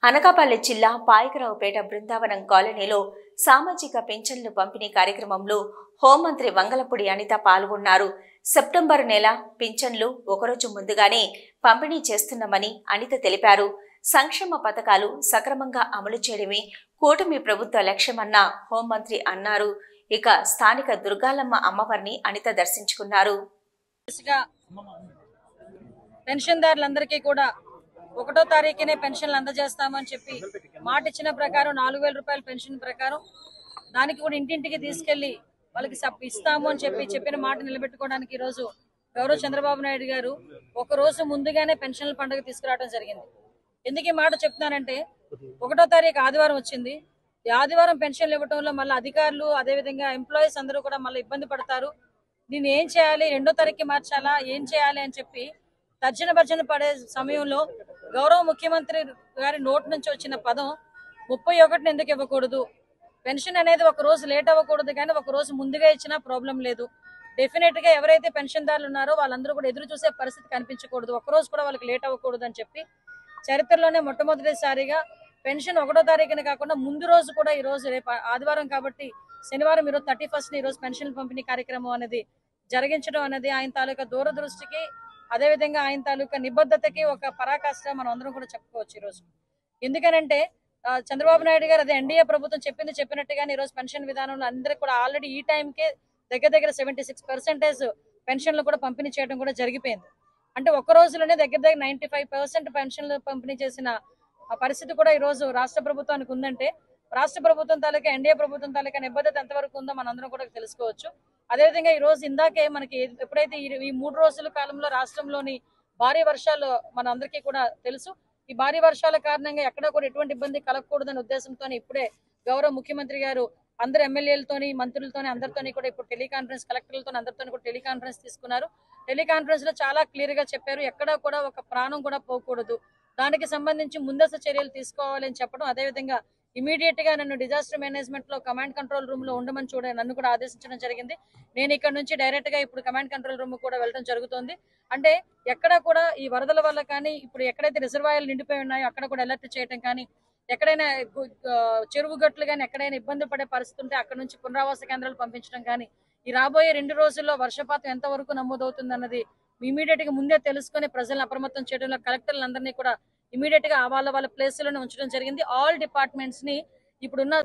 అనకాపల్లి జిల్లా పాయకరావుపేట బృందావనం కాలనీలో సామాజిక పింఛన్లు పంపిణీ కార్యక్రమంలో హోంమంత్రి వంగలపూడి అనిత పాల్గొన్నారు. సెప్టెంబర్ నెల పింఛన్లు ఒకరోజు ముందుగానే పంపిణీ చేస్తున్నామని అనిత తెలిపారు. సంక్షేమ పథకాలు సక్రమంగా అమలు చేయడమే కూటమి ప్రభుత్వ లక్ష్యమన్న హోంమంత్రి అన్నారు. ఇక స్థానిక దుర్గాలమ్మ అమ్మవారిని అనిత దర్శించుకున్నారు. పెన్షన్దారులందరికీ కూడా 1వ తారీఖునే పెన్షన్లు అందజేస్తామని చెప్పి మాట ఇచ్చిన ప్రకారం 4000 రూపాయల పెన్షన్ ప్రకారం దానికి కూడా ఇంటింటికి తీసుకెళ్లి వాళ్ళకి ఇస్తాము అని చెప్పిన మాట నిలబెట్టుకోవడానికి ఈరోజు గౌరవ చంద్రబాబు నాయుడు గారు ఒక రోజు ముందుగానే పెన్షన్ల పండుగ తీసుకురావడం జరిగింది. ఎందుకు ఈ మాట చెప్తున్నానంటే 1వ తారీఖు ఆదివారం వచ్చింది. ఈ ఆదివారం పెన్షన్లు ఇవ్వడంలో మళ్ళీ అధికారులు అదేవిధంగా ఎంప్లాయీస్ అందరూ కూడా మళ్ళీ ఇబ్బంది పడతారు. దీన్ని ఏం చేయాలి, 2వ తారీఖుకి మార్చాలా, ఏం చేయాలి అని చెప్పి తర్జన భర్జన పడే సమయంలో గౌరవ ముఖ్యమంత్రి గారి నోటి నుంచి వచ్చిన పదం 31ని ఎందుకు ఇవ్వకూడదు, పెన్షన్ అనేది ఒక రోజు లేట్ అవ్వకూడదు కానీ ఒక రోజు ముందుగా ఇచ్చినా ప్రాబ్లం లేదు, డెఫినెట్ గా ఎవరైతే పెన్షన్దారులు ఉన్నారో వాళ్ళందరూ కూడా ఎదురు చూసే పరిస్థితి కనిపించకూడదు, ఒక రోజు కూడా వాళ్ళకి లేట్ అవ్వకూడదు అని చెప్పి చరిత్రలోనే మొట్టమొదటిసారిగా పెన్షన్ 1వ తారీఖున కాకుండా ముందు రోజు కూడా ఈ రోజు రేపు ఆదివారం కాబట్టి శనివారం ఈరోజు 31ని ఈరోజు పెన్షన్ పంపిణీ కార్యక్రమం అనేది జరిగించడం అనేది ఆయన తాలూకా దూరదృష్టికి అదేవిధంగా ఆయన తాలూకా నిబద్ధతకి ఒక పరాకాష్ట మనం అందరం కూడా చెప్పుకోవచ్చు ఈరోజు. ఎందుకనంటే చంద్రబాబు నాయుడు గారు అదే ఎన్డీఏ ప్రభుత్వం చెప్పినట్టుగానే ఈరోజు పెన్షన్ విధానంలో అందరికీ కూడా ఆల్రెడీ ఈ టైంకే దగ్గర 76% పెన్షన్లు కూడా పంపిణీ చేయడం కూడా జరిగిపోయింది. అంటే ఒక్క రోజులోనే దగ్గర 95% పెన్షన్లు పంపిణీ చేసిన పరిస్థితి కూడా ఈ రోజు రాష్ట్ర ప్రభుత్వానికి ఉందంటే రాష్ట్ర ప్రభుత్వం తాలూకా ఎన్డీఏ ప్రభుత్వం తాలూకా నిబద్ధత ఎంతవరకు ఉందో మనందరం కూడా తెలుసుకోవచ్చు. అదేవిధంగా ఈ రోజు ఇందాకే మనకి ఎప్పుడైతే ఈ 3 రోజుల కాలంలో రాష్ట్రంలోని భారీ వర్షాలు మన అందరికీ కూడా తెలుసు. ఈ భారీ వర్షాల కారణంగా ఎక్కడ కూడా ఎటువంటి ఇబ్బంది కలగకూడదనే ఉద్దేశంతో ఇప్పుడే గౌరవ ముఖ్యమంత్రి గారు అందరు ఎమ్మెల్యేలతోని మంత్రులతోని అందరితోని కూడా ఇప్పుడు టెలికాన్ఫరెన్స్ కలెక్టర్లతో అందరితో కూడా టెలికాన్ఫరెన్స్ తీసుకున్నారు. టెలికాన్ఫరెన్స్ లో చాలా క్లియర్ గా చెప్పారు, ఎక్కడా కూడా ఒక ప్రాణం కూడా పోకూడదు, దానికి సంబంధించి ముందస్తు చర్యలు తీసుకోవాలని చెప్పడం, అదేవిధంగా ఇమీడియట్ గా నన్ను డిజాస్టర్ మేనేజ్మెంట్ లో కమాండ్ కంట్రోల్ రూమ్ లో ఉండమని నన్ను కూడా ఆదేశించడం జరిగింది. నేను ఇక్కడ నుంచి డైరెక్ట్ గా ఇప్పుడు కమాండ్ కంట్రోల్ రూమ్ కూడా వెళ్ళడం జరుగుతుంది. అంటే ఎక్కడ కూడా ఈ వరదల వల్ల కానీ ఇప్పుడు ఎక్కడైతే రిజర్వాయర్లు నిండిపోయి ఉన్నాయో అక్కడ కూడా అలర్ట్ చేయడం కానీ, ఎక్కడైనా చెరువు గట్లు కానీ ఎక్కడైనా ఇబ్బంది పడే పరిస్థితి ఉంటే అక్కడ నుంచి పునరావాస కేంద్రాలు పంపించడం కానీ, ఈ రాబోయే 2 రోజుల్లో వర్షపాతం ఎంతవరకు నమోదవుతుంది అన్నది ఇమీడియట్ గా ముందే తెలుసుకుని ప్రజలను అప్రమత్తం చేయడంలో కలెక్టర్లందరినీ కూడా ఇమీడియట్ గా వాళ్ళ ప్లేస్లోనే ఉంచడం జరిగింది. ఆల్ డిపార్ట్మెంట్స్ ని ఇప్పుడున్న